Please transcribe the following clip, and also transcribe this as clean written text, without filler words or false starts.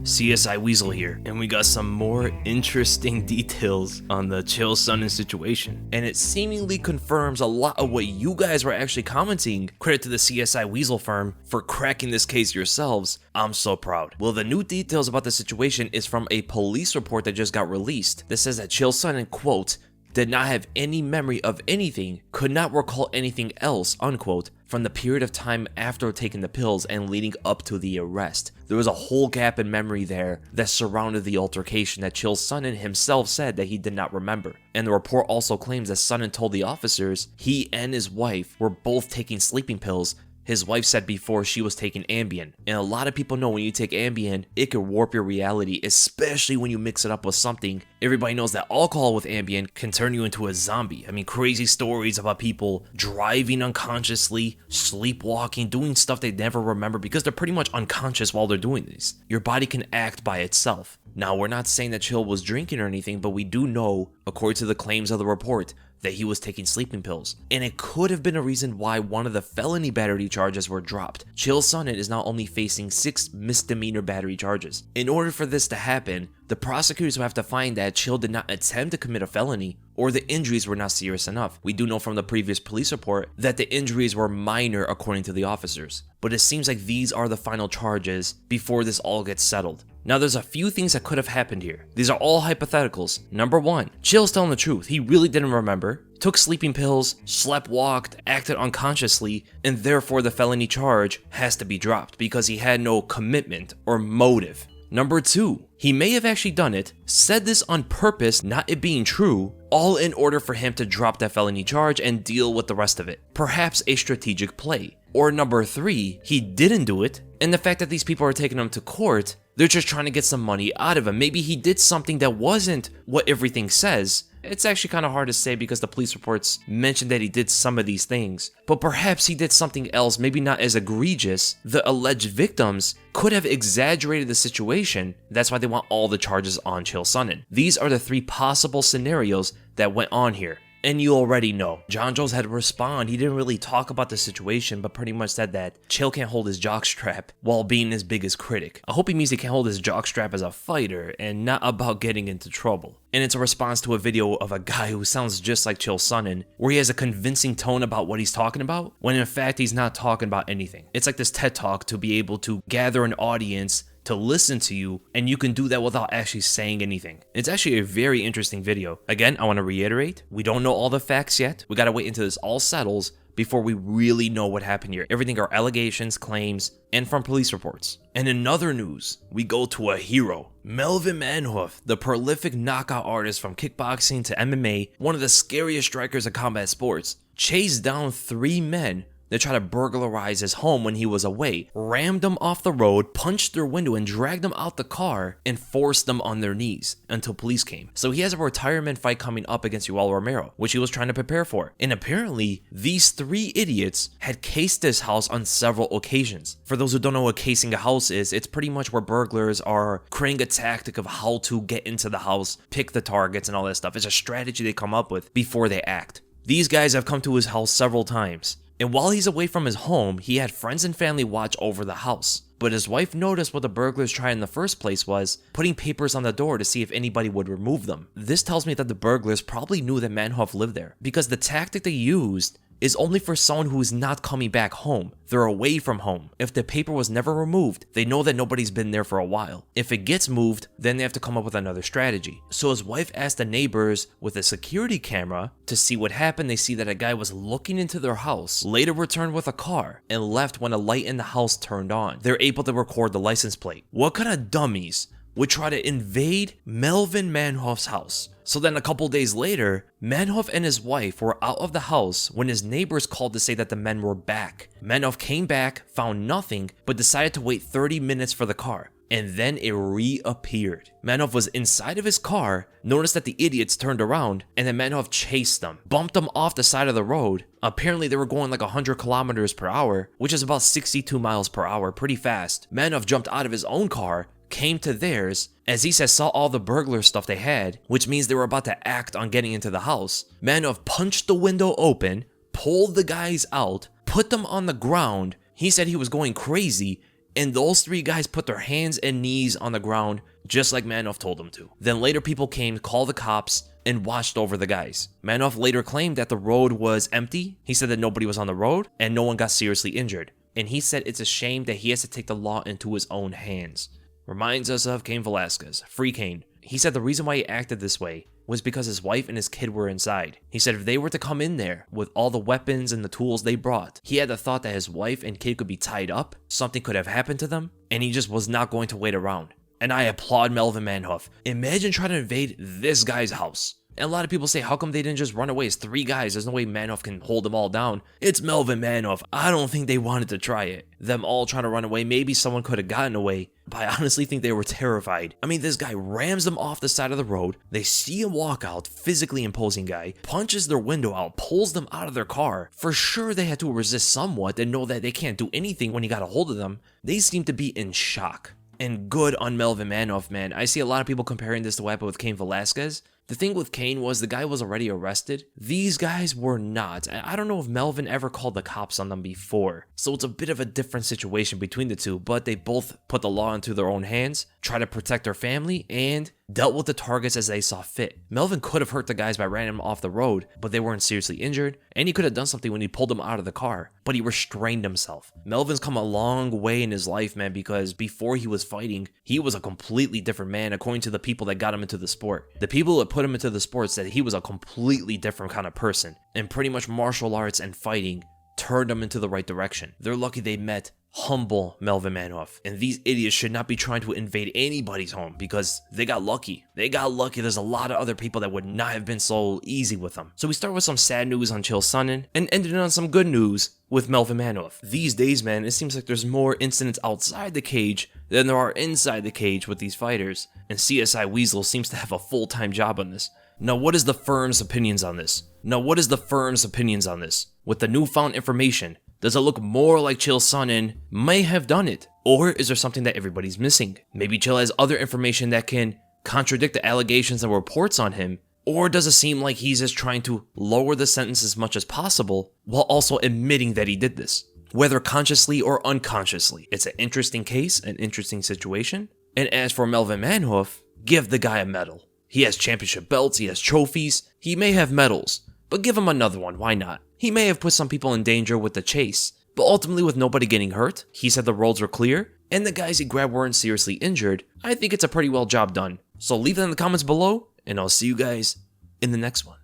CSI Weasel here, and we got some more interesting details on the Chael Sonnen situation, and it seemingly confirms a lot of what you guys were actually commenting. Credit to the CSI Weasel firm for cracking this case yourselves. I'm so proud. Well, the new details about the situation is from a police report that just got released that says that Chael Sonnen, quote, did not have any memory of anything, could not recall anything else, unquote, from the period of time after taking the pills and leading up to the arrest. There was a whole gap in memory there that surrounded the altercation that Chael Sonnen himself said that he did not remember. And the report also claims that Sonnen told the officers he and his wife were both taking sleeping pills. His wife said before she was taking Ambien. And a lot of people know when you take Ambien, it can warp your reality, especially when you mix it up with something. Everybody knows that alcohol with Ambien can turn you into a zombie. I mean, crazy stories about people driving unconsciously, sleepwalking, doing stuff they never remember because they're pretty much unconscious while they're doing this. Your body can act by itself. Now, we're not saying that Chael was drinking or anything, but we do know, according to the claims of the report, that he was taking sleeping pills. And it could have been a reason why one of the felony battery charges were dropped. Chael Sonnen is now only facing 6 misdemeanor battery charges. In order for this to happen, the prosecutors will have to find that Chael did not attempt to commit a felony or the injuries were not serious enough. We do know from the previous police report that the injuries were minor according to the officers. But it seems like these are the final charges before this all gets settled. Now, there's a few things that could have happened here. These are all hypotheticals. Number 1, Chael's telling the truth. He really didn't remember, took sleeping pills, sleepwalked, acted unconsciously, and therefore the felony charge has to be dropped because he had no commitment or motive. Number 2, he may have actually done it, said this on purpose, not it being true, all in order for him to drop that felony charge and deal with the rest of it. Perhaps a strategic play. Or number 3, he didn't do it, and the fact that these people are taking him to court, they're just trying to get some money out of him. Maybe he did something that wasn't what everything says. It's actually kind of hard to say because the police reports mentioned that he did some of these things. But perhaps he did something else, maybe not as egregious. The alleged victims could have exaggerated the situation. That's why they want all the charges on Chael Sonnen. These are the 3 possible scenarios that went on here. And you already know, John Jones had to respond. He didn't really talk about the situation, but pretty much said that Chael can't hold his jockstrap while being his biggest critic. I hope he means he can't hold his jockstrap as a fighter and not about getting into trouble. And it's a response to a video of a guy who sounds just like Chael Sonnen, where he has a convincing tone about what he's talking about, when in fact he's not talking about anything. It's like this TED Talk to be able to gather an audience to listen to you, and you can do that without actually saying anything. It's actually a very interesting video. Again, I want to reiterate, we don't know all the facts yet. We gotta wait until this all settles before we really know what happened here. Everything are allegations, claims, and from police reports. And in other news, we go to a hero. Melvin Manhoef, the prolific knockout artist from kickboxing to MMA, one of the scariest strikers of combat sports, chased down 3 men that tried to burglarize his home when he was away, rammed them off the road, punched their window, and dragged them out the car and forced them on their knees until police came. So he has a retirement fight coming up against Yoel Romero, which he was trying to prepare for. And apparently, these 3 idiots had cased this house on several occasions. For those who don't know what casing a house is, it's pretty much where burglars are creating a tactic of how to get into the house, pick the targets, and all that stuff. It's a strategy they come up with before they act. These guys have come to his house several times. And while he's away from his home, he had friends and family watch over the house. But his wife noticed what the burglars tried in the first place was putting papers on the door to see if anybody would remove them. This tells me that the burglars probably knew that Manhoef lived there, because the tactic they used is only for someone who is not coming back home. They're away from home. If the paper was never removed, they know that nobody's been there for a while. If it gets moved, then they have to come up with another strategy. So his wife asked the neighbors with a security camera to see what happened. They see that a guy was looking into their house, later returned with a car, and left when a light in the house turned on. They're able to record the license plate. What kind of dummies would try to invade Melvin Manhoef's house? So then a couple days later, Manhoef and his wife were out of the house when his neighbors called to say that the men were back. Manhoef came back, found nothing, but decided to wait 30 minutes for the car. And then it reappeared. Manhoef was inside of his car, noticed that the idiots turned around, and then Manhoef chased them, bumped them off the side of the road. Apparently they were going like 100 kilometers per hour, which is about 62 miles per hour, pretty fast. Manhoef jumped out of his own car, came to theirs, as he says saw all the burglar stuff they had, which means they were about to act on getting into the house. Manhoef punched the window open, pulled the guys out, put them on the ground. He said he was going crazy, And those 3 guys put their hands and knees on the ground just like Manhoef told them to. Then later people came, called the cops, and watched over the guys. Manhoef later claimed that the road was empty. He said that nobody was on the road and no one got seriously injured. And he said it's a shame that he has to take the law into his own hands. Reminds us of Cain Velasquez, Free Cain. He said the reason why he acted this way was because his wife and his kid were inside. He said if they were to come in there with all the weapons and the tools they brought, he had the thought that his wife and kid could be tied up, something could have happened to them, and he just was not going to wait around. And I applaud Melvin Manhoef. Imagine trying to invade this guy's house. And a lot of people say, how come they didn't just run away? It's 3 guys. There's no way Manhoef can hold them all down. It's Melvin Manhoef. I don't think they wanted to try it. Them all trying to run away. Maybe someone could have gotten away, but I honestly think they were terrified. I mean, this guy rams them off the side of the road. They see him walk out, physically imposing guy, punches their window out, pulls them out of their car. For sure, they had to resist somewhat and know that they can't do anything when he got a hold of them. They seem to be in shock. And good on Melvin Manhoef, man. I see a lot of people comparing this to what happened with Cain Velasquez. The thing with Cain was the guy was already arrested. These guys were not. I don't know if Melvin ever called the cops on them before. So it's a bit of a different situation between the two, but they both put the law into their own hands, tried to protect their family, and dealt with the targets as they saw fit. Melvin could have hurt the guys by running them off the road, but they weren't seriously injured, and he could have done something when he pulled them out of the car, but he restrained himself. Melvin's come a long way in his life, man, because before he was fighting, he was a completely different man according to the people that got him into the sport. The people that put him into the sport said he was a completely different kind of person, and pretty much martial arts and fighting turned him into the right direction. They're lucky they met humble Melvin Manhoef, and these idiots should not be trying to invade anybody's home because they got lucky. They got lucky. There's a lot of other people that would not have been so easy with them. So we start with some sad news on Chael Sonnen and ended on some good news with Melvin Manhoef. These days, man, it seems like there's more incidents outside the cage than there are inside the cage with these fighters, and CSI Weasel seems to have a full-time job on this. Now, what is the firm's opinions on this? With the newfound information, does it look more like Chael Sonnen may have done it? Or is there something that everybody's missing? Maybe Chael has other information that can contradict the allegations and reports on him? Or does it seem like he's just trying to lower the sentence as much as possible while also admitting that he did this? Whether consciously or unconsciously, it's an interesting case, an interesting situation. And as for Melvin Manhoef, give the guy a medal. He has championship belts, he has trophies, he may have medals, but give him another one, why not? He may have put some people in danger with the chase, but ultimately with nobody getting hurt, he said the roads were clear, and the guys he grabbed weren't seriously injured. I think it's a pretty well job done. So leave it in the comments below, and I'll see you guys in the next one.